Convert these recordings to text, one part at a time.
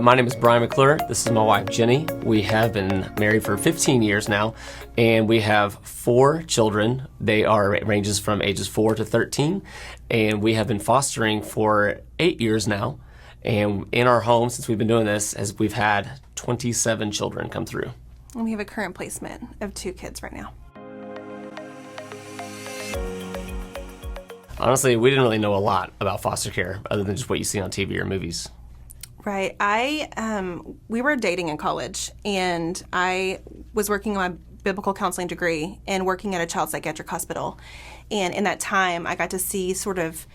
My name is Brian McClure. This is my wife, Jenny. We have been married for 15 years now, and we have 4 children. They are ranges from ages 4 to 13, and we have been fostering for 8 years now. And in our home, since we've been doing this, we've had 27 children come through. And we have a current placement of 2 kids right now. Honestly, we didn't really know a lot about foster care other than just what you see on TV or movies. Right. We were dating in college, and I was working on my biblical counseling degree and working at a child psychiatric hospital. And in that time, I got to see sort of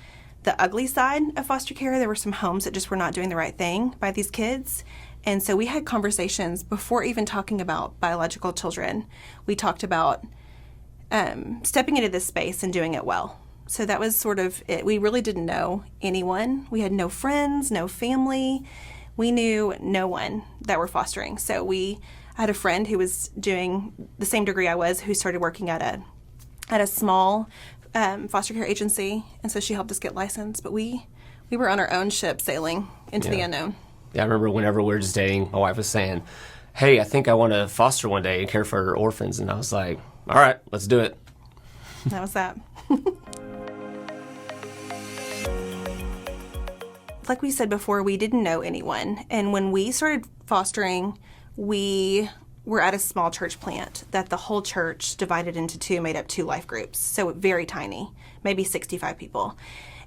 the ugly side of foster care. There were some homes that just were not doing the right thing by these kids. And so we had conversations before even talking about biological children. We talked about stepping into this space and doing it well. So that was sort of it. We really didn't know anyone. We had no friends, no family. We knew no one that were fostering. So I had a friend who was doing the same degree I was, who started working at a small foster care agency, and so she helped us get licensed. But we were on our own ship sailing into the unknown. Yeah, I remember whenever we were just dating, my wife was saying, "Hey, I think I want to foster one day and care for orphans." And I was like, "All right, let's do it." That was that. Like we said before, we didn't know anyone. And when we started fostering, we were at a small church plant that the whole church divided into 2, made up 2 life groups. So very tiny, maybe 65 people.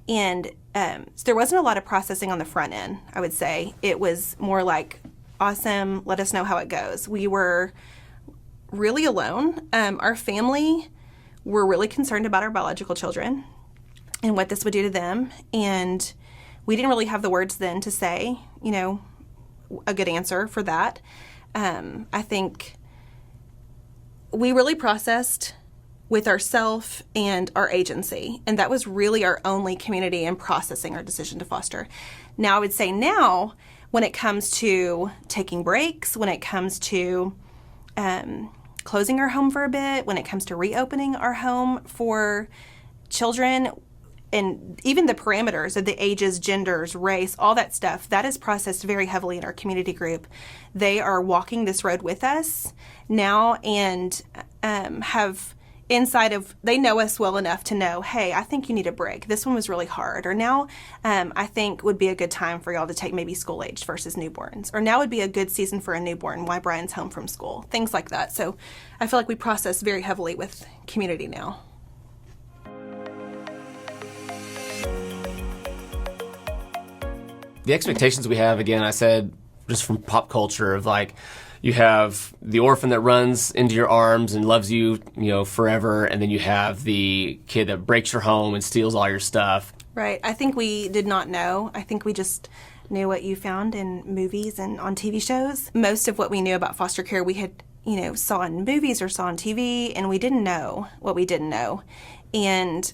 And so there wasn't a lot of processing on the front end, I would say. It was more like, awesome, let us know how it goes. We were really alone. Our family were really concerned about our biological children and what this would do to them. And we didn't really have the words then to say, a good answer for that. I think we really processed with ourself and our agency, and that was really our only community in processing our decision to foster. Now, I would say when it comes to taking breaks, when it comes to closing our home for a bit, when it comes to reopening our home for children, and even the parameters of the ages, genders, race, all that stuff, that is processed very heavily in our community group. They are walking this road with us now and they know us well enough to know, hey, I think you need a break. This one was really hard. Or now I think would be a good time for y'all to take maybe school-aged versus newborns. Or now would be a good season for a newborn, why Brian's home from school, things like that. So I feel like we process very heavily with community now. The expectations we have, again, I said, just from pop culture of like, you have the orphan that runs into your arms and loves you, forever, and then you have the kid that breaks your home and steals all your stuff. Right. I think we did not know. I think we just knew what you found in movies and on TV shows. Most of what we knew about foster care we had, saw in movies or saw on TV, and we didn't know what we didn't know. And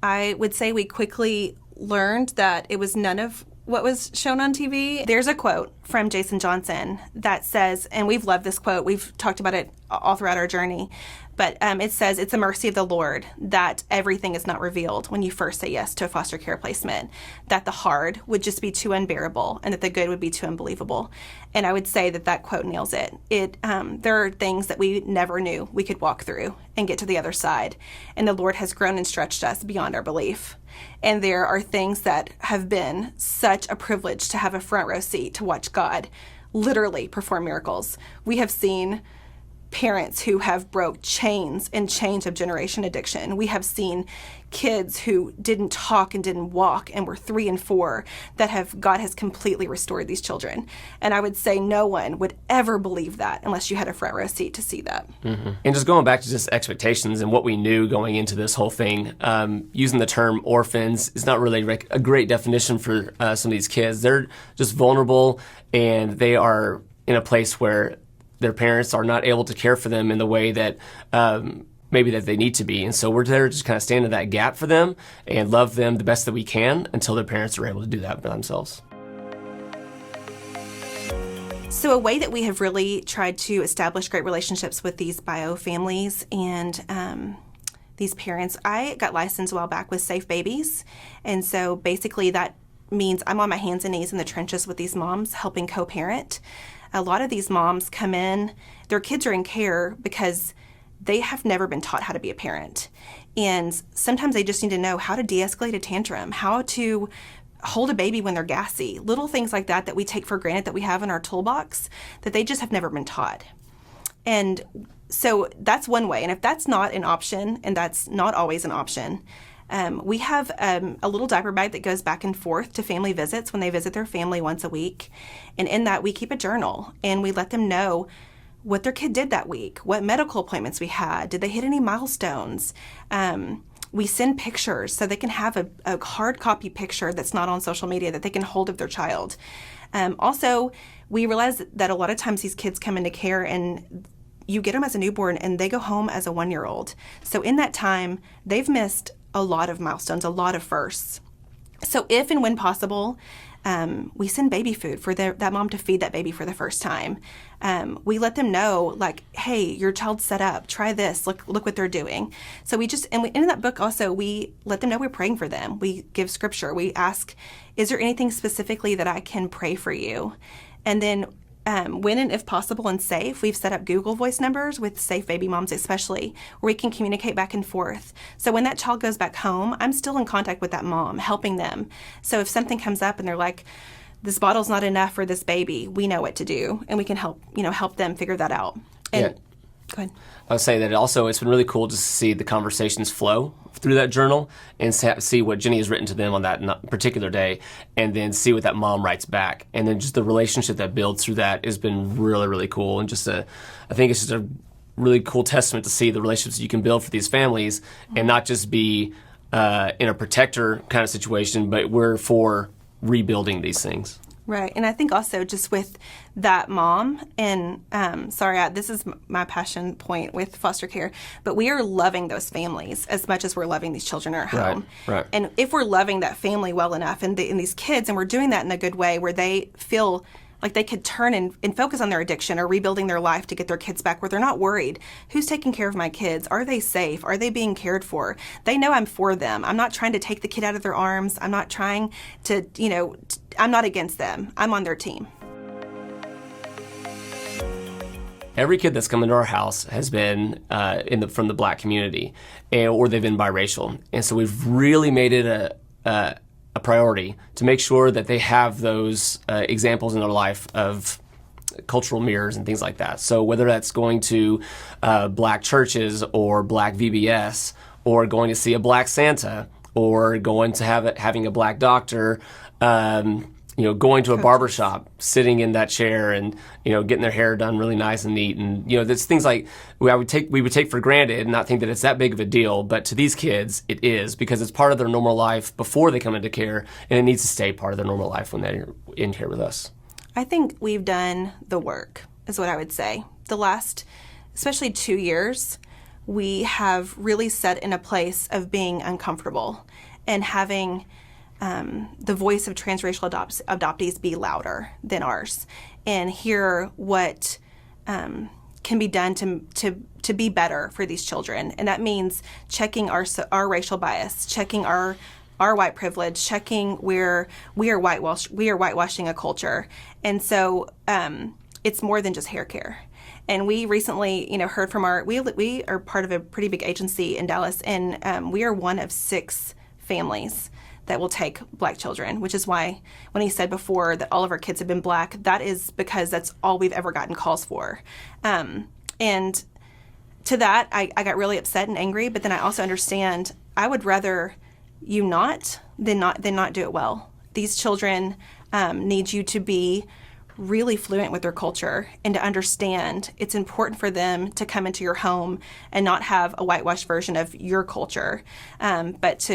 I would say we quickly learned that it was none of what was shown on TV. There's a quote from Jason Johnson that says, and we've loved this quote, we've talked about it all throughout our journey, but it says, "It's a mercy of the Lord that everything is not revealed when you first say yes to a foster care placement, that the hard would just be too unbearable and that the good would be too unbelievable." And I would say that quote nails it. There are things that we never knew we could walk through and get to the other side, and the Lord has grown and stretched us beyond our belief. And there are things that have been such a privilege to have a front row seat to watch God literally perform miracles. We have seen parents who have broke chains and chains of generation addiction. We have seen kids who didn't talk and didn't walk and were 3 and 4 God has completely restored these children. And I would say no one would ever believe that unless you had a front row seat to see that. Mm-hmm. And just going back to just expectations and what we knew going into this whole thing, using the term orphans is not really a great definition for some of these kids. They're just vulnerable, and they are in a place where their parents are not able to care for them in the way that maybe that they need to be. And so we're there to just kind of stand in that gap for them and love them the best that we can until their parents are able to do that by themselves. So a way that we have really tried to establish great relationships with these bio families and these parents, I got licensed a while back with Safe Babies. And so basically that means I'm on my hands and knees in the trenches with these moms helping co-parent. A lot of these moms come in, their kids are in care because they have never been taught how to be a parent. And sometimes they just need to know how to de-escalate a tantrum, how to hold a baby when they're gassy, little things like that we take for granted that we have in our toolbox that they just have never been taught. And so that's one way. And if that's not an option, and that's not always an option, we have a little diaper bag that goes back and forth to family visits when they visit their family once a week. And in that, we keep a journal and we let them know what their kid did that week, what medical appointments we had, did they hit any milestones. We send pictures so they can have a hard copy picture that's not on social media that they can hold of their child. Also, we realize that a lot of times these kids come into care and you get them as a newborn and they go home as a 1-year-old. So in that time, they've missed a lot of milestones, a lot of firsts. So if and when possible, we send baby food for that mom to feed that baby for the first time. We let them know, like, hey, your child's set up. Try this. Look what they're doing. So in that book also, we let them know we're praying for them. We give scripture. We ask, is there anything specifically that I can pray for you? And then when and if possible and safe, we've set up Google Voice numbers with safe baby moms especially, where we can communicate back and forth. So when that child goes back home, I'm still in contact with that mom, helping them. So if something comes up and they're like, this bottle's not enough for this baby, we know what to do, and we can help them figure that out. And go ahead. I would say that it's been really cool just to see the conversations flow through that journal and see what Jenny has written to them on that particular day, and then see what that mom writes back. And then just the relationship that builds through that has been really, really cool. And I think it's just a really cool testament to see the relationships you can build for these families and not just be in a protector kind of situation, but we're for rebuilding these things. Right. And I think also just with that mom, and this is my passion point with foster care, but we are loving those families as much as we're loving these children in our home. Right. And if we're loving that family well enough and these kids, and we're doing that in a good way where they feel like they could turn and focus on their addiction or rebuilding their life to get their kids back, where they're not worried. Who's taking care of my kids? Are they safe? Are they being cared for? They know I'm for them. I'm not trying to take the kid out of their arms. I'm not trying to, I'm not against them. I'm on their team. Every kid that's come into our house has been from the Black community, or they've been biracial. And so we've really made it a priority to make sure that they have those examples in their life of cultural mirrors and things like that. So whether that's going to Black churches or Black VBS, or going to see a Black Santa, or going to having a Black doctor, going to a barbershop, sitting in that chair and, getting their hair done really nice and neat. And, there's things like we would take for granted and not think that it's that big of a deal. But to these kids, it is, because it's part of their normal life before they come into care, and it needs to stay part of their normal life when they're in here with us. I think we've done the work, is what I would say. The last, especially 2 years, we have really set in a place of being uncomfortable and having the voice of transracial adoptees be louder than ours, and hear what can be done to be better for these children. And that means checking our racial bias, checking our white privilege, checking where we are whitewashing a culture. And so it's more than just hair care. And we recently, heard from we are part of a pretty big agency in Dallas, and we are one of 6 families that will take Black children, which is why when he said before that all of our kids have been Black, that is because that's all we've ever gotten calls for. And to that, I got really upset and angry, but then I also understand I would rather you not than not do it well. These children need you to be really fluent with their culture and to understand it's important for them to come into your home and not have a whitewashed version of your culture, but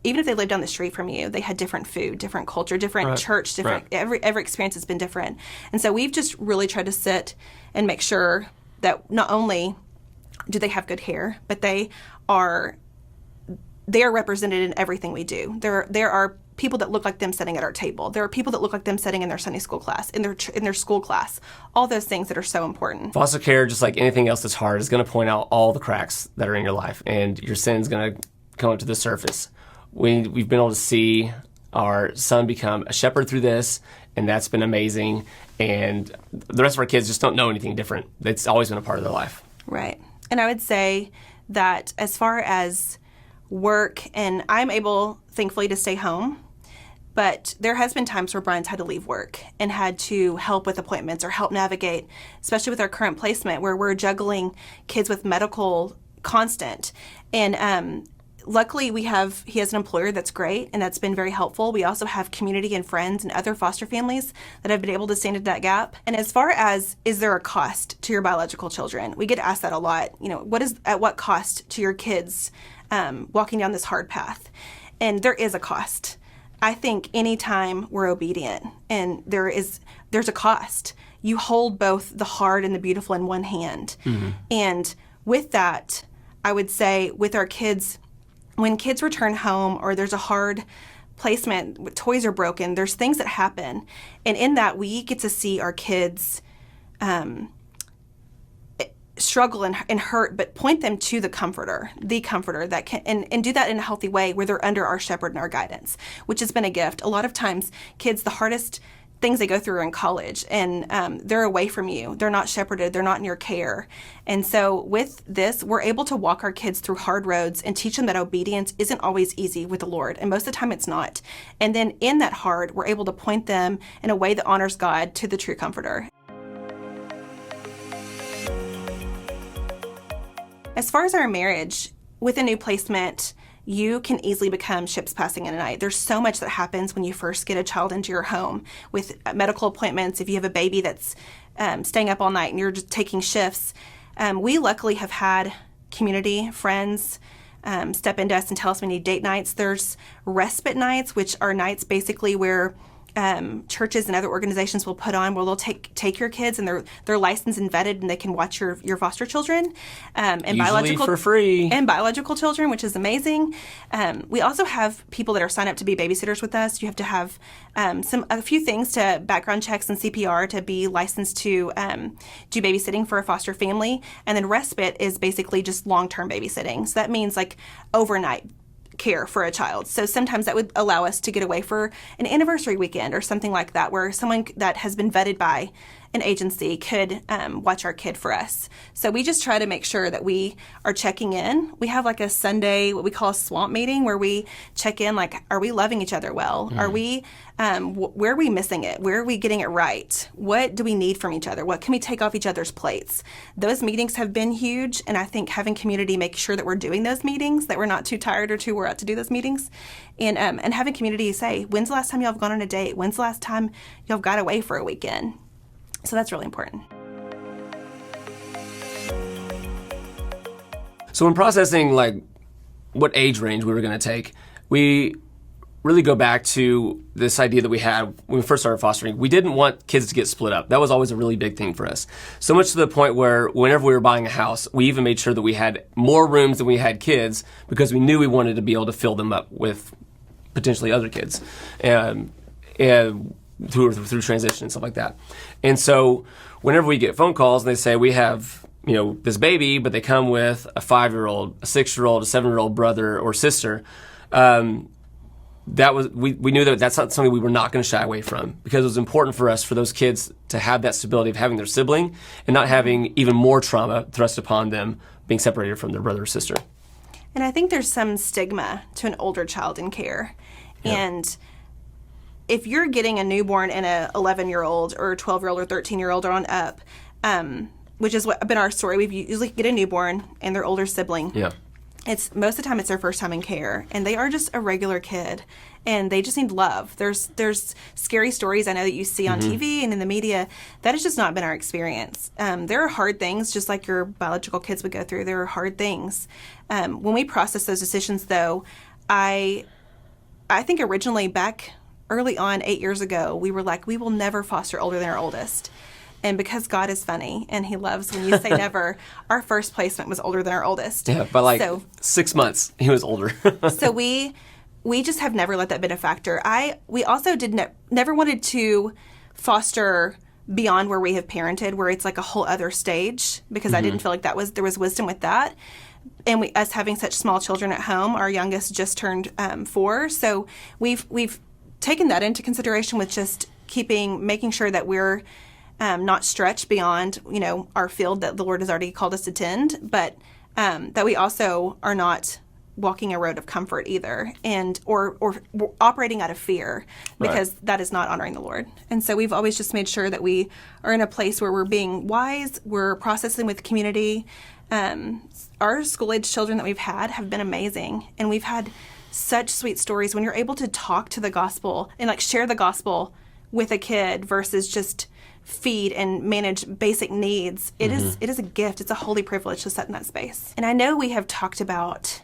even if they live down the street from you, they had different food, different culture, different church, different every experience has been different. And so we've just really tried to sit and make sure that not only do they have good hair, but they are represented in everything we do. There are people that look like them sitting at our table. There are people that look like them sitting in their Sunday school class, in their school class. All those things that are so important. Foster care, just like anything else that's hard, is going to point out all the cracks that are in your life, and your sin's going to come up to the surface. We've been able to see our son become a shepherd through this, and that's been amazing. And the rest of our kids just don't know anything different. It's always been a part of their life. Right. And I would say that as far as work, and I'm able, thankfully, to stay home, but there has been times where Brian's had to leave work and had to help with appointments or help navigate, especially with our current placement where we're juggling kids with medical constant. And luckily he has an employer that's great, and that's been very helpful. We also have community and friends and other foster families that have been able to stand in that gap. And as far as, is there a cost to your biological children? We get asked that a lot. At what cost to your kids walking down this hard path? And there is a cost. I think anytime we're obedient, and there's a cost. You hold both the hard and the beautiful in one hand. Mm-hmm. And with that, I would say with our kids, when kids return home or there's a hard placement, toys are broken, there's things that happen. And in that, we get to see our kids struggle and hurt, but point them to the comforter that can, and do that in a healthy way where they're under our shepherd and our guidance, which has been a gift. A lot of times, kids, the hardest things they go through are in college, and they're away from you. They're not shepherded. They're not in your care. And so with this, we're able to walk our kids through hard roads and teach them that obedience isn't always easy with the Lord. And most of the time it's not. And then in that hard, we're able to point them in a way that honors God to the true comforter. As far as our marriage, with a new placement, you can easily become ships passing in a night. There's so much that happens when you first get a child into your home with medical appointments. If you have a baby that's staying up all night and you're just taking shifts, we luckily have had community, friends step into us and tell us we need date nights. There's respite nights, which are nights basically where churches and other organizations will put on where they'll take your kids, and they're licensed and vetted, and they can watch your foster children and usually biological for free, and biological children, which is amazing. We also have people that are signed up to be babysitters with us. You have to have a few things to background checks and CPR to be licensed to do babysitting for a foster family, and then respite is basically just long-term babysitting. So that means like overnight care for a child. So sometimes that would allow us to get away for an anniversary weekend or something like that, where someone that has been vetted by an agency could watch our kid for us. So we just try to make sure that we are checking in. We have like a Sunday, what we call a swamp meeting, where we check in, like, are we loving each other well? Mm. Are we, where are we missing it? Where are we getting it right? What do we need from each other? What can we take off each other's plates? Those meetings have been huge, and I think having community make sure that we're doing those meetings, that we're not too tired or too wore out to do those meetings, and having community say, when's the last time y'all have gone on a date? When's the last time y'all got away for a weekend? So that's really important. So when processing like what age range we were going to take, we really go back to this idea that we had when we first started fostering. We didn't want kids to get split up. That was always a really big thing for us. So much to the point where whenever we were buying a house, we even made sure that we had more rooms than we had kids, because we knew we wanted to be able to fill them up with potentially other kids. And through transition and stuff like that. And so whenever we get phone calls and they say we have, this baby, but they come with a 5-year-old, a 6-year-old, a 7-year-old brother or sister, we knew that that's not something we were not going to shy away from, because it was important for us for those kids to have that stability of having their sibling and not having even more trauma thrust upon them being separated from their brother or sister. And I think there's some stigma to an older child in care. Yeah. And if you're getting a newborn and a 11-year-old or a 12-year-old or 13-year-old or on up, which has been our story, we usually get a newborn and their older sibling. Yeah. It's most of the time it's their first time in care, and they are just a regular kid, and they just need love. There's scary stories I know that you see on TV and in the media. That has just not been our experience. There are hard things, just like your biological kids would go through. There are hard things. When we process those decisions, though, I think originally back early on, 8 years ago, we were like, we will never foster older than our oldest. And because God is funny and he loves when you say never, our first placement was older than our oldest. Yeah, by 6 months, he was older. So we just have never let that be a factor. We also never wanted to foster beyond where we have parented, where it's like a whole other stage, because I didn't feel like there was wisdom with that. And us having such small children at home, our youngest just turned 4, so we've taken that into consideration with just making sure that we're not stretched beyond, our field that the Lord has already called us to tend, but that we also are not walking a road of comfort either, or operating out of fear, because that is not honoring the Lord. And so we've always just made sure that we are in a place where we're being wise, we're processing with community. Our school-age children that we've had have been amazing, and we've had such sweet stories when you're able to talk to the gospel and share the gospel with a kid versus just feed and manage basic needs. It is a gift. It's a holy privilege to sit in that space. And I know we have talked about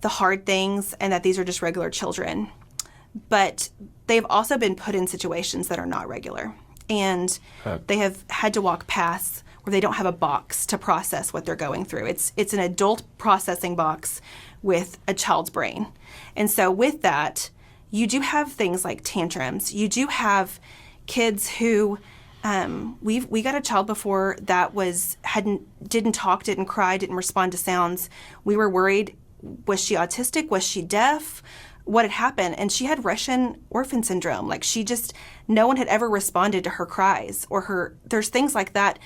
the hard things and that these are just regular children, but they've also been put in situations that are not regular. And they have had to walk paths where they don't have a box to process what they're going through. It's an adult processing box with a child's brain. And so with that, you do have things like tantrums. You do have kids who we got a child before that didn't talk, didn't cry, didn't respond to sounds. We were worried, was she autistic? Was she deaf? What had happened? And she had Russian orphan syndrome. No one had ever responded to her cries there's things like that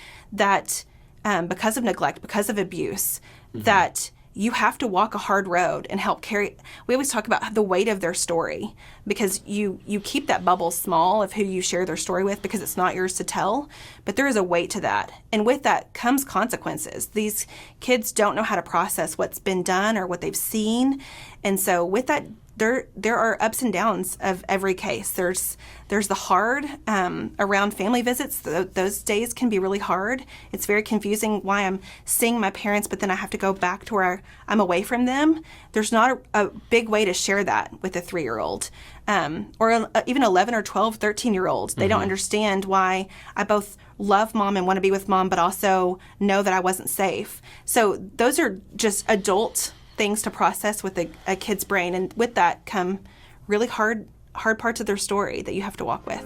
because of neglect, because of abuse, that you have to walk a hard road and help carry. We always talk about the weight of their story, because you keep that bubble small of who you share their story with, because it's not yours to tell, but there is a weight to that. And with that comes consequences. These kids don't know how to process what's been done or what they've seen. And so with that, there are ups and downs of every case. There's the hard around family visits. Those days can be really hard. It's very confusing why I'm seeing my parents, but then I have to go back to where I'm away from them. There's not a big way to share that with a 3-year-old or even 11 or 12, 13-year-old. They don't understand why I both love mom and want to be with mom, but also know that I wasn't safe. So those are just adult things to process with a kid's brain, and with that come really hard parts of their story that you have to walk with.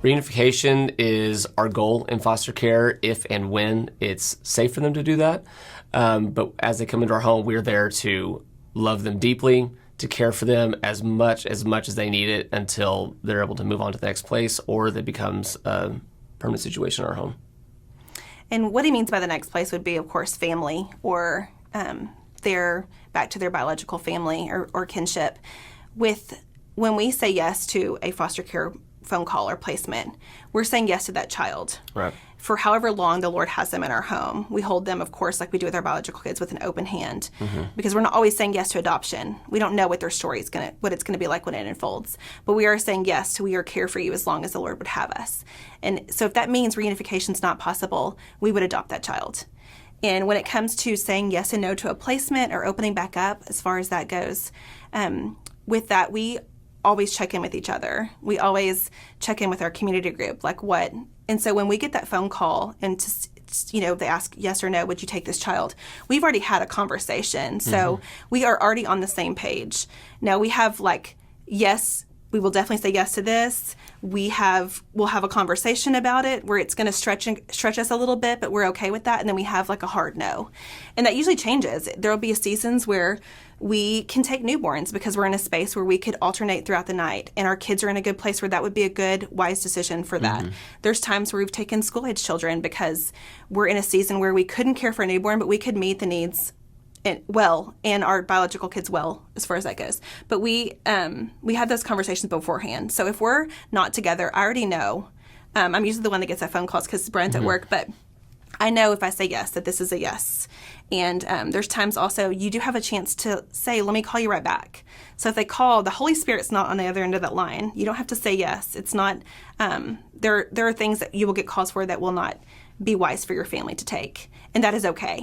Reunification is our goal in foster care if and when it's safe for them to do that. But as they come into our home, we're there to love them deeply, to care for them as much as they need it until they're able to move on to the next place or it becomes a permanent situation in our home. And what he means by the next place would be, of course, family, or back to their biological family or kinship. When we say yes to a foster care phone call or placement, we're saying yes to that child. Right. For however long the Lord has them in our home. We hold them, of course, like we do with our biological kids, with an open hand, because we're not always saying yes to adoption. We don't know what their story is what it's going to be like when it unfolds. But we are saying yes to, we are care for you as long as the Lord would have us. And so if that means reunification is not possible, we would adopt that child. And when it comes to saying yes and no to a placement or opening back up, as far as that goes, with that, we always check in with each other. We always check in with our community group, like what. And so when we get that phone call and they ask yes or no, would you take this child? We've already had a conversation. So we are already on the same page. Now we have yes, we will definitely say yes to this. We'll have a conversation about it where it's going to stretch us a little bit, but we're okay with that. And then we have a hard no. And that usually changes. There'll be seasons where we can take newborns because we're in a space where we could alternate throughout the night, and our kids are in a good place where that would be a good, wise decision for that. There's times where we've taken school-age children because we're in a season where we couldn't care for a newborn, but we could meet the needs and our biological kids well, as far as that goes. But we had those conversations beforehand. So if we're not together, I already know. I'm usually the one that gets that phone calls because Brent's at work, but I know if I say yes, that this is a yes. And there's times also you do have a chance to say, let me call you right back. So if they call, the Holy Spirit's not on the other end of that line. You don't have to say yes. It's not, there are things that you will get calls for that will not be wise for your family to take. And that is okay.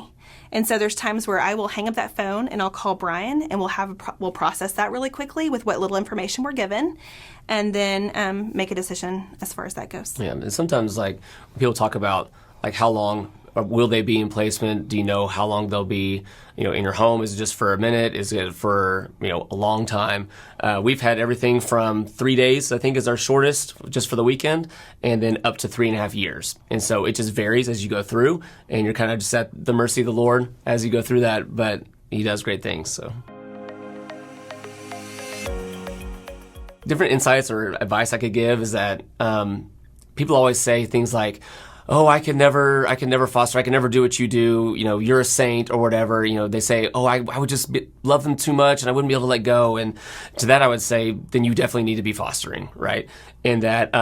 And so there's times where I will hang up that phone and I'll call Brian, and we'll process that really quickly with what little information we're given, and then make a decision as far as that goes. Yeah, and sometimes when people talk about how long will they be in placement? Do you know how long they'll be, in your home? Is it just for a minute? Is it for, a long time? We've had everything from 3 days, I think, is our shortest, just for the weekend, and then up to 3.5 years. And so it just varies as you go through, and you're kind of just at the mercy of the Lord as you go through that, but He does great things, so. different insights or advice I could give is that people always say things like, "Oh, I can never foster. I can never do what you do. You know, you're a saint or whatever." You know, they say, "Oh, I would just love them too much and I wouldn't be able to let go." And to that, I would say, then you definitely need to be fostering, right? And that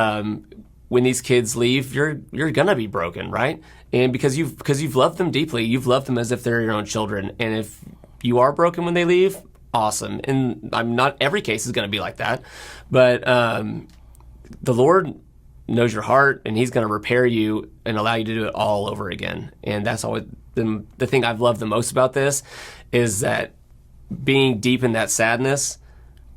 when these kids leave, you're gonna be broken, right? And because you've loved them deeply, you've loved them as if they're your own children. And if you are broken when they leave, awesome. And not every case is gonna be like that, but the Lord knows your heart, and He's going to repair you and allow you to do it all over again. And that's always been the thing I've loved the most about this, is that being deep in that sadness,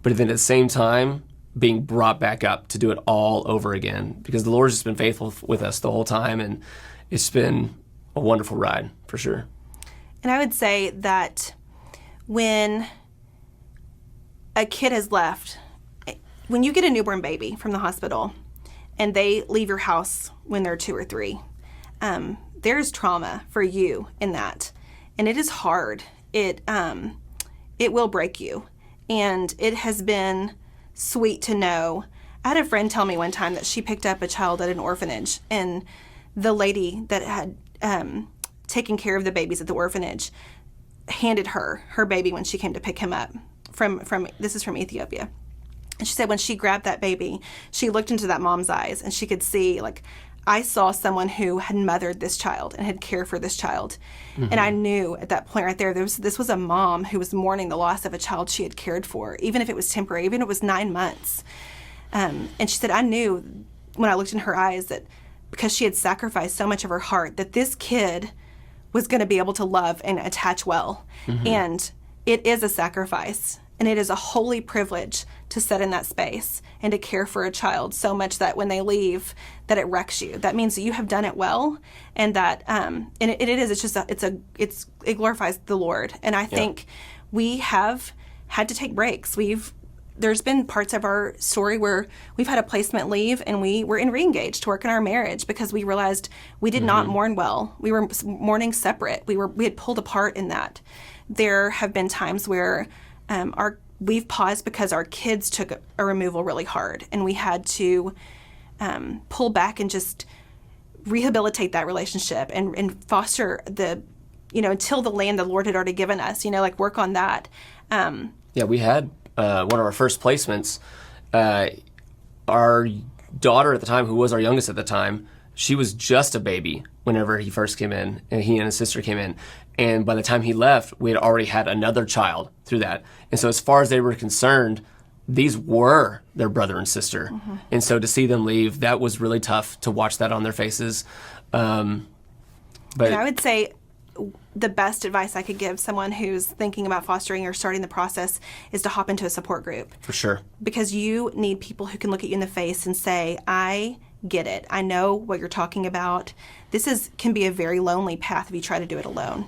but then at the same time being brought back up to do it all over again, because the Lord's just been faithful with us the whole time, and it's been a wonderful ride for sure. And I would say that when a kid has left, when you get a newborn baby from the hospital and they leave your house when they're 2 or 3, there's trauma for you in that. And it is hard. It will break you. And it has been sweet to know. I had a friend tell me one time that she picked up a child at an orphanage, and the lady that had taken care of the babies at the orphanage handed her baby when she came to pick him up from this is from Ethiopia. And she said when she grabbed that baby, she looked into that mom's eyes and she could see, like, I saw someone who had mothered this child and had cared for this child. Mm-hmm. And I knew at that point right there, this was a mom who was mourning the loss of a child she had cared for, even if it was temporary, even if it was 9 months. And she said, I knew when I looked in her eyes that because she had sacrificed so much of her heart, that this kid was going to be able to love and attach well. Mm-hmm. And it is a sacrifice. And it is a holy privilege to sit in that space and to care for a child so much that when they leave, that it wrecks you. That means that you have done it well, and that it glorifies the Lord. And I think we have had to take breaks. There's been parts of our story where we've had a placement leave and we were in re-engaged to work in our marriage because we realized we did not mourn well. We were mourning separate. We had pulled apart in that. There have been times where we've paused because our kids took a removal really hard, and we had to pull back and just rehabilitate that relationship and foster until the land the Lord had already given us, work on that. We had one of our first placements. Our daughter at the time, who was our youngest at the time, she was just a baby whenever he first came in, and he and his sister came in. And by the time he left, we had already had another child through that. And so as far as they were concerned, these were their brother and sister. Mm-hmm. And so to see them leave, that was really tough to watch that on their faces. But and I would say the best advice I could give someone who's thinking about fostering or starting the process is to hop into a support group. For sure. Because you need people who can look at you in the face and say, I get it. I know what you're talking about. Can be a very lonely path if you try to do it alone.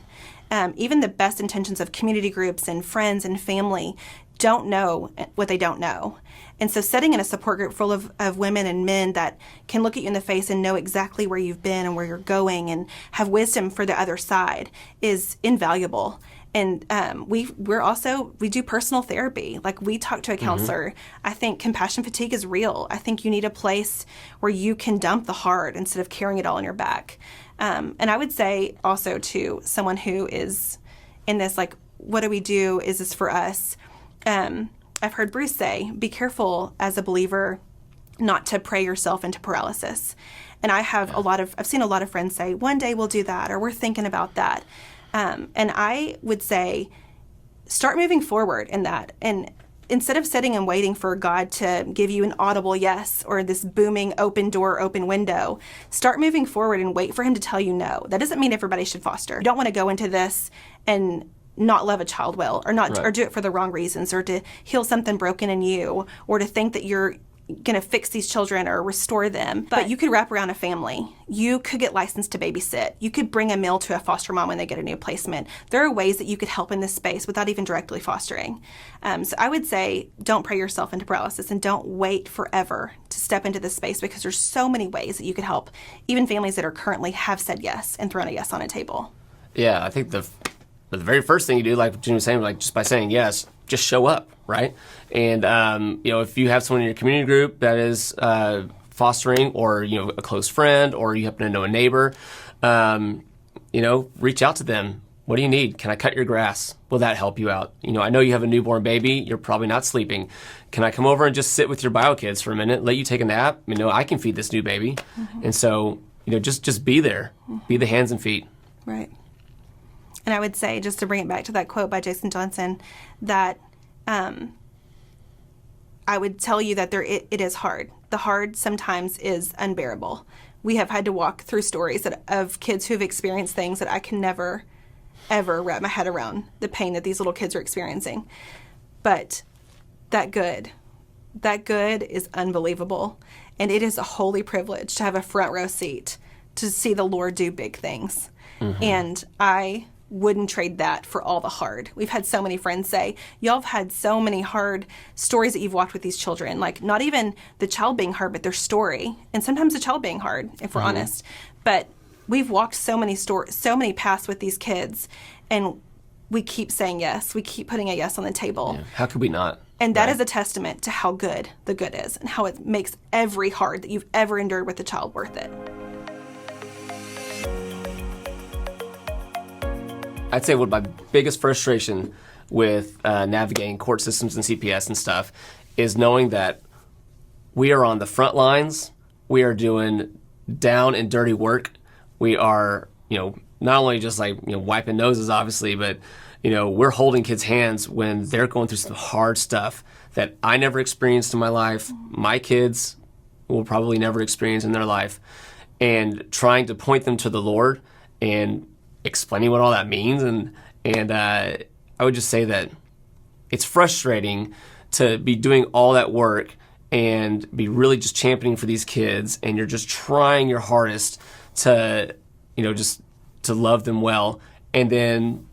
Even the best intentions of community groups and friends and family don't know what they don't know. And so sitting in a support group full of women and men that can look at you in the face and know exactly where you've been and where you're going and have wisdom for the other side is invaluable. And we do personal therapy. Like, we talk to a counselor. Mm-hmm. I think compassion fatigue is real. I think you need a place where you can dump the hard instead of carrying it all on your back. And I would say also to someone who is in this, like, what do we do? Is this for us? I've heard Bruce say, be careful as a believer not to pray yourself into paralysis. And I've seen a lot of friends say, one day we'll do that, or we're thinking about that. And I would say, start moving forward in that. And instead of sitting and waiting for God to give you an audible yes or this booming open door, open window, start moving forward and wait for Him to tell you no. That doesn't mean everybody should foster. You don't want to go into this and not love a child well, or not, right, or do it for the wrong reasons, or to heal something broken in you, or to think that you're going to fix these children or restore them. But you could wrap around a family. You could get licensed to babysit. You could bring a meal to a foster mom when they get a new placement. There are ways that you could help in this space without even directly fostering. So I would say, don't pray yourself into paralysis, and don't wait forever to step into this space, because there's so many ways that you could help, even families that are currently have said yes and thrown a yes on a table. Yeah, I think the very first thing you do, like Jenny was saying, like just by saying yes, just show up, right? And if you have someone in your community group that is fostering, or a close friend, or you happen to know a neighbor, reach out to them. What do you need? Can I cut your grass? Will that help you out? I know you have a newborn baby. You're probably not sleeping. Can I come over and just sit with your bio kids for a minute, let you take a nap? I can feed this new baby. And so, just be there. Be the hands and feet. Right. And I would say, just to bring it back to that quote by Jason Johnson, that I would tell you that it is hard. The hard sometimes is unbearable. We have had to walk through stories of kids who have experienced things that I can never, ever wrap my head around, the pain that these little kids are experiencing. But that good is unbelievable. And it is a holy privilege to have a front row seat to see the Lord do big things. And I wouldn't trade that for all the hard. We've had so many friends say, y'all have had so many hard stories that you've walked with these children. Like, not even the child being hard, but their story. And sometimes the child being hard, if we're honest. But we've walked so many paths with these kids, and we keep saying yes. We keep putting a yes on the table. Yeah. How could we not? And that is a testament to how good the good is, and how it makes every hard that you've ever endured with a child worth it. I'd say what my biggest frustration with navigating court systems and CPS and stuff is knowing that we are on the front lines. We are doing down and dirty work. We are, not only just wiping noses, obviously, but, we're holding kids' hands when they're going through some hard stuff that I never experienced in my life. My kids will probably never experience in their life. And trying to point them to the Lord and explaining what all that means, and I would just say that it's frustrating to be doing all that work and be really just championing for these kids, and you're just trying your hardest to just to love them well, and then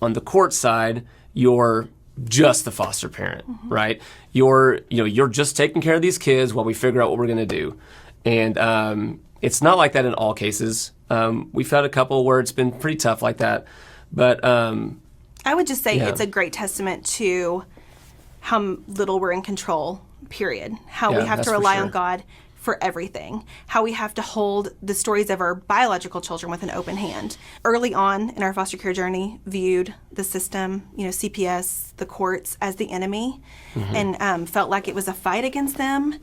on the court side you're just the foster parent, right? You're just taking care of these kids while we figure out what we're going to do. And it's not like that in all cases. We've had a couple where it's been pretty tough like that. But I would just say it's a great testament to how little we're in control, period. How we have to rely on God for everything. How we have to hold the stories of our biological children with an open hand. Early on in our foster care journey, viewed the system, CPS, the courts, as the enemy, and felt like it was a fight against them.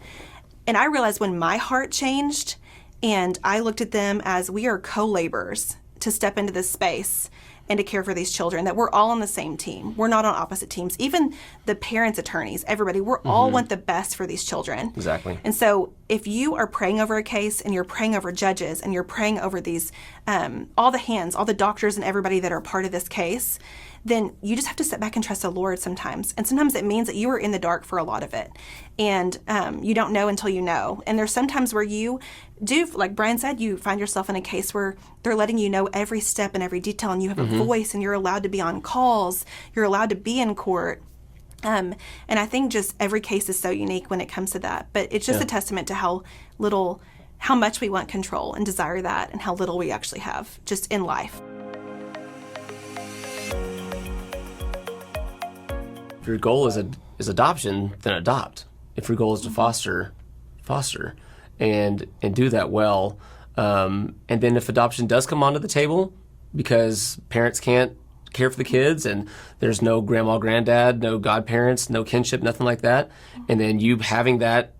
And I realized when my heart changed, and I looked at them as we are co-laborers to step into this space and to care for these children, that we're all on the same team. We're not on opposite teams. Even the parents' attorneys, everybody, we're all want the best for these children. Exactly. And so if you are praying over a case, and you're praying over judges, and you're praying over these, all the hands, all the doctors and everybody that are part of this case, then you just have to sit back and trust the Lord sometimes. And sometimes it means that you are in the dark for a lot of it. And you don't know until you know. And there's sometimes where you do, like Brian said, you find yourself in a case where they're letting you know every step and every detail, and you have a voice, and you're allowed to be on calls. You're allowed to be in court. And I think just every case is so unique when it comes to that. But it's just a testament to how much we want control and desire that, and how little we actually have just in life. If your goal is adoption, then adopt. If your goal is to foster, and do that well. And then if adoption does come onto the table because parents can't care for the kids, and there's no grandma, granddad, no godparents, no kinship, nothing like that, and then you having that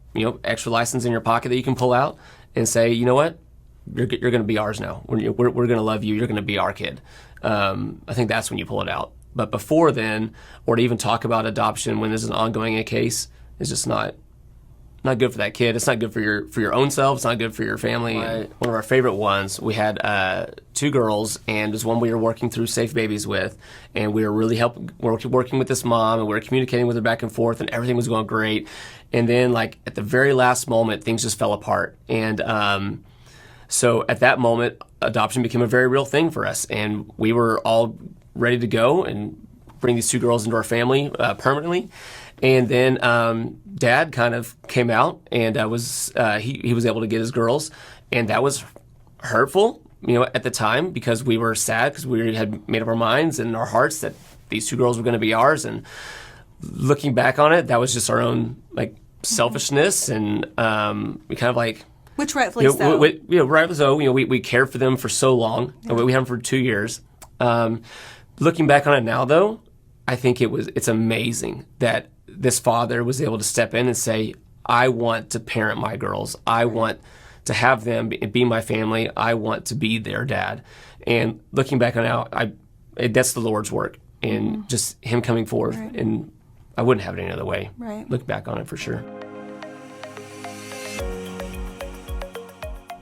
extra license in your pocket that you can pull out and say, you know what, you're going to be ours now. We're going to love you. You're going to be our kid. I think that's when you pull it out. But before then, or to even talk about adoption when there's an ongoing case, is just not good for that kid. It's not good for your own self. It's not good for your family. One of our favorite ones, we had 2 girls, and it was one we were working through Safe Babies with, and we were really working with this mom, and we were communicating with her back and forth, and everything was going great. And then, at the very last moment, things just fell apart. And so at that moment, adoption became a very real thing for us, and we were all ready to go and bring these 2 girls into our family permanently. And then Dad kind of came out, and he was able to get his girls, and that was hurtful, at the time, because we were sad, because we had made up our minds and our hearts that these 2 girls were going to be ours. And looking back on it, that was just our own like selfishness, and we kind of like, which rightfully so. Rightfully so. We cared for them for so long. Yeah. We had them for 2 years. Looking back on it now, though, I think it's amazing that this father was able to step in and say, I want to parent my girls. I want to have them be my family. I want to be their dad. And looking back on it now, that's the Lord's work, and just Him coming forth. Right. And I wouldn't have it any other way. Right. Look back on it for sure.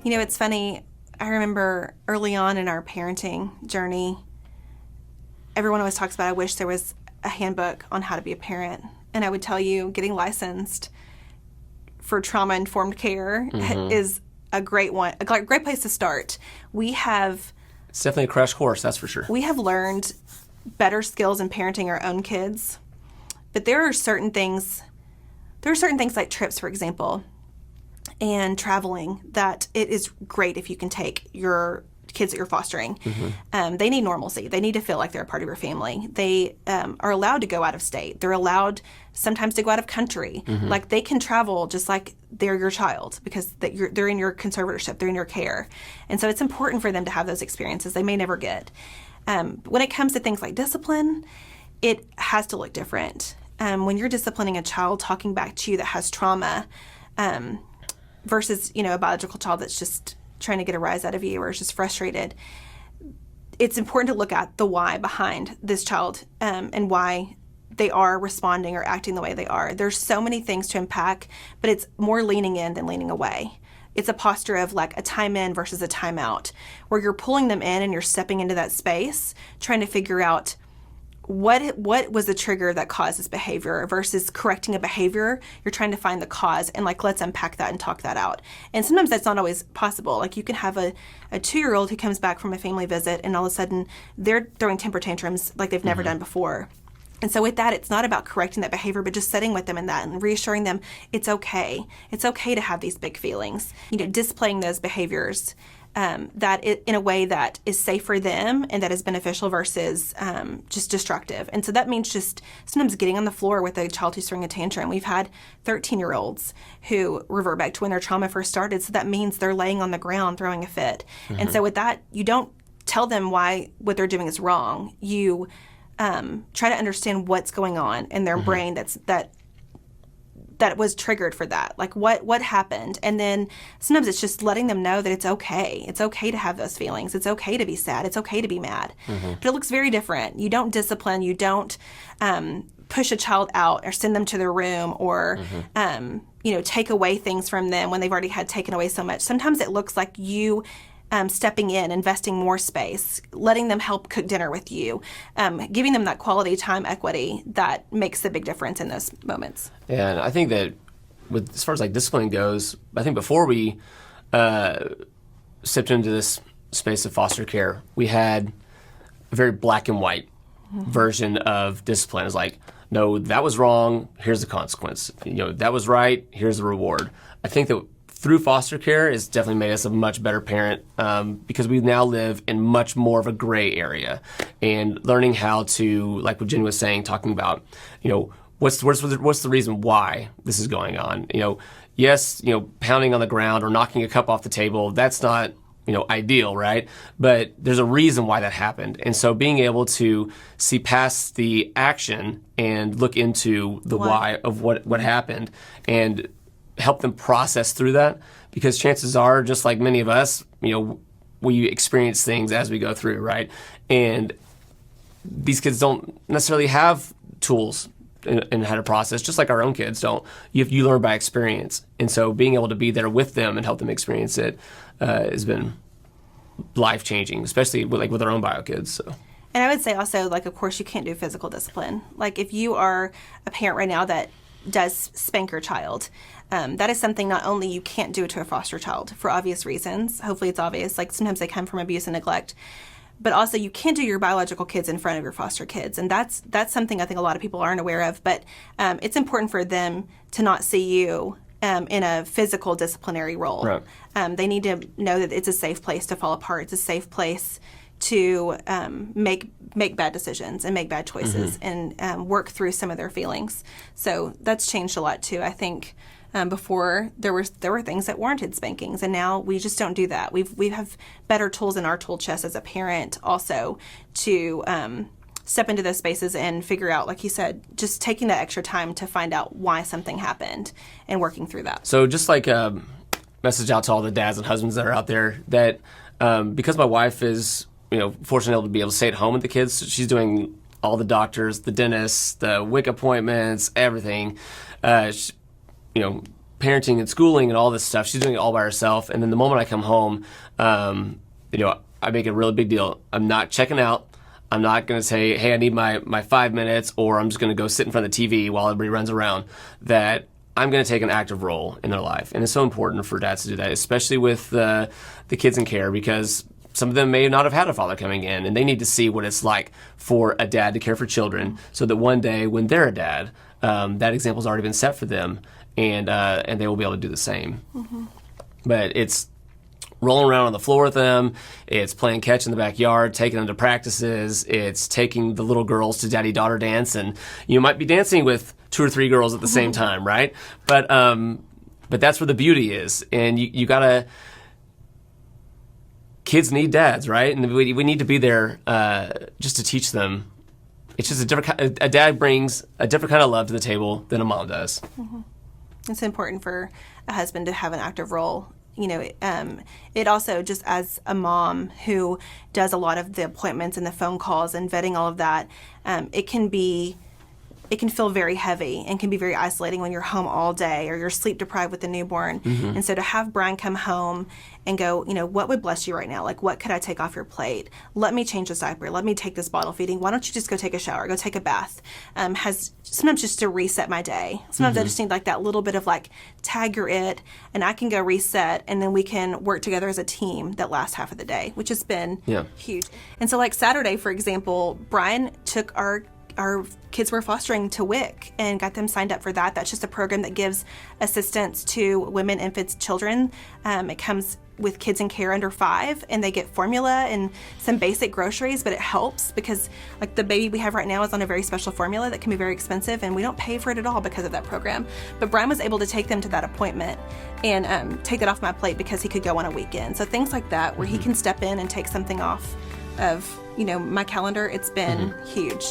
It's funny. I remember early on in our parenting journey, everyone always talks about, I wish there was a handbook on how to be a parent. And I would tell you, getting licensed for trauma-informed care is a great one, a great place to start. It's definitely a crash course, that's for sure. We have learned better skills in parenting our own kids, but there are certain things like trips, for example, and traveling, that it is great if you can take your kids that you're fostering. They need normalcy. They need to feel like they're a part of your family. They are allowed to go out of state. They're allowed sometimes to go out of country. Like, they can travel just like they're your child, because they're in your conservatorship. They're in your care. And so it's important for them to have those experiences they may never get. When it comes to things like discipline, it has to look different. When you're disciplining a child talking back to you that has trauma, versus, a biological child that's just trying to get a rise out of you or is just frustrated, it's important to look at the why behind this child, and why they are responding or acting the way they are. There's so many things to unpack, but it's more leaning in than leaning away. It's a posture of like a time in versus a time out, where you're pulling them in and you're stepping into that space, trying to figure out what was the trigger that caused this behavior, versus correcting a behavior. You're trying to find the cause and like, let's unpack that and talk that out. And sometimes that's not always possible. Like, you can have a 2-year-old who comes back from a family visit and all of a sudden they're throwing temper tantrums like they've never done before. And so with that, it's not about correcting that behavior, but just sitting with them in that and reassuring them it's okay. It's okay to have these big feelings. Displaying those behaviors in a way that is safe for them and that is beneficial versus just destructive. And so that means just sometimes getting on the floor with a child who's throwing a tantrum. We've had 13-year-olds who revert back to when their trauma first started. So that means they're laying on the ground throwing a fit. And so with that, you don't tell them why what they're doing is wrong. You try to understand what's going on in their brain that was triggered for that. Like, what happened? And then sometimes it's just letting them know that it's okay. It's okay to have those feelings. It's okay to be sad. It's okay to be mad. But it looks very different. You don't discipline. You don't push a child out or send them to their room or, take away things from them when they've already had taken away so much. Sometimes it looks like you stepping in, investing more space, letting them help cook dinner with you, giving them that quality time equity that makes the big difference in those moments. Yeah, and I think that as far as like discipline goes, I think before we stepped into this space of foster care, we had a very black and white version of discipline. It's like, no, that was wrong, here's the consequence. That was right, here's the reward. I think that through foster care, it's definitely made us a much better parent, because we now live in much more of a gray area, and learning how to, like what Jenny was saying, talking about, what's the reason why this is going on. Yes, pounding on the ground or knocking a cup off the table, that's not ideal, right? But there's a reason why that happened, and so being able to see past the action and look into the why of what happened and help them process through that, because chances are, just like many of us, we experience things as we go through, right? And these kids don't necessarily have tools in how to process, just like our own kids don't. You learn by experience, and so being able to be there with them and help them experience it has been life-changing, especially with our own bio kids. So. And I would say also, of course, you can't do physical discipline. Like, if you are a parent right now that does spank your child, that is something not only you can't do it to a foster child for obvious reasons. Hopefully it's obvious. Like, sometimes they come from abuse and neglect. But also, you can't do your biological kids in front of your foster kids. And that's something I think a lot of people aren't aware of. But it's important for them to not see you in a physical disciplinary role. Right. They need to know that it's a safe place to fall apart. It's a safe place to make bad decisions and make bad choices and work through some of their feelings. So that's changed a lot too. I think before there were things that warranted spankings, and now we just don't do that. We have better tools in our tool chest as a parent also to step into those spaces and figure out, like you said, just taking that extra time to find out why something happened and working through that. So just like a message out to all the dads and husbands that are out there that because my wife is, fortunately to be able to stay at home with the kids, she's doing all the doctors, the dentists, the WIC appointments, everything, parenting and schooling and all this stuff. She's doing it all by herself. And then the moment I come home, I make a really big deal. I'm not checking out. I'm not going to say, hey, I need my 5 minutes, or I'm just going to go sit in front of the TV while everybody runs around. That I'm going to take an active role in their life. And it's so important for dads to do that, especially with the kids in care, because some of them may not have had a father coming in, and they need to see what it's like for a dad to care for children, so that one day when they're a dad, that example's already been set for them, and they will be able to do the same. But it's rolling around on the floor with them, it's playing catch in the backyard, taking them to practices, it's taking the little girls to daddy-daughter dance, and you might be dancing with 2 or 3 girls at the same time, right? But that's where the beauty is, and you gotta. Kids need dads, right? And we need to be there just to teach them. It's just a dad brings a different kind of love to the table than a mom does. It's important for a husband to have an active role. It also, just as a mom who does a lot of the appointments and the phone calls and vetting all of that, it can feel very heavy and can be very isolating when you're home all day or you're sleep deprived with a newborn. And so to have Brian come home and go, what would bless you right now? Like, what could I take off your plate? Let me change this diaper. Let me take this bottle feeding. Why don't you just go take a shower, go take a bath? Has sometimes just to reset my day. Sometimes I just need like that little bit of like, tag you're it, and I can go reset, and then we can work together as a team that lasts half of the day, which has been huge. And so like Saturday, for example, Brian took our kids we're fostering to WIC and got them signed up for that. That's just a program that gives assistance to women, infants, children. It comes with kids in care under 5, and they get formula and some basic groceries, but it helps because like the baby we have right now is on a very special formula that can be very expensive, and we don't pay for it at all because of that program. But Brian was able to take them to that appointment and take it off my plate because he could go on a weekend. So things like that where he can step in and take something off of my calendar, it's been huge.